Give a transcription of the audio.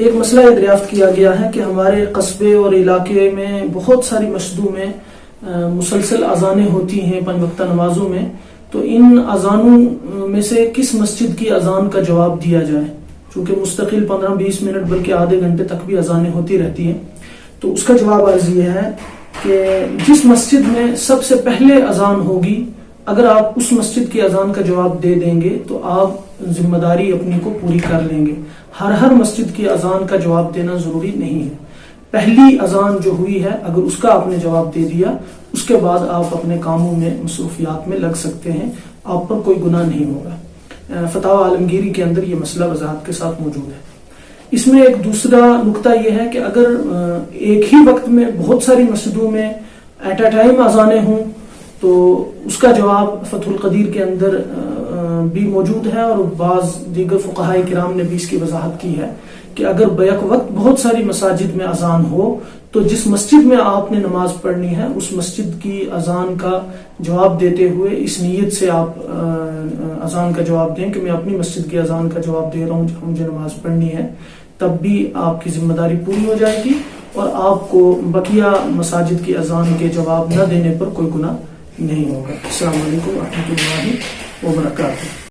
ایک مسئلہ یہ دریافت کیا گیا ہے کہ ہمارے قصبے اور علاقے میں بہت ساری مسجدوں میں مسلسل اذانیں ہوتی ہیں 5 وقتہ نمازوں میں، تو ان اذانوں میں سے کس مسجد کی اذان کا جواب دیا جائے؟ چونکہ مستقل 15-20 منٹ بلکہ آدھے گھنٹے تک بھی اذانیں ہوتی رہتی ہیں، تو اس کا جواب عرض یہ ہے کہ جس مسجد میں سب سے پہلے اذان ہوگی، اگر آپ اس مسجد کی اذان کا جواب دے دیں گے تو آپ ذمہ داری اپنی کو پوری کر لیں گے۔ ہر مسجد کی اذان کا جواب دینا ضروری نہیں ہے۔ پہلی اذان جو ہوئی ہے اگر اس کا آپ نے جواب دے دیا، اس کے بعد آپ اپنے کاموں میں مصروفیات میں لگ سکتے ہیں، آپ پر کوئی گناہ نہیں ہوگا۔ فتاوی عالمگیری کے اندر یہ مسئلہ وضاحت کے ساتھ موجود ہے۔ اس میں ایک دوسرا نقطہ یہ ہے کہ اگر ایک ہی وقت میں بہت ساری مسجدوں میں ایٹ اے ٹائم اذانیں ہوں تو اس کا جواب فتح القدیر کے اندر بھی موجود ہے، اور بعض دیگر فقہاء کرام نے بھی اس کی وضاحت کی ہے کہ اگر بیک وقت بہت ساری مساجد میں اذان ہو تو جس مسجد میں آپ نے نماز پڑھنی ہے اس مسجد کی اذان کا جواب دیتے ہوئے اس نیت سے آپ اذان کا جواب دیں کہ میں اپنی مسجد کی اذان کا جواب دے رہا ہوں جہاں مجھے نماز پڑھنی ہے، تب بھی آپ کی ذمہ داری پوری ہو جائے گی اور آپ کو بقیہ مساجد کی اذان کے جواب نہ دینے پر کوئی گناہ نہیں ہوگا۔ السلام علیکم ورحمۃ اللہ وبرکاتہ۔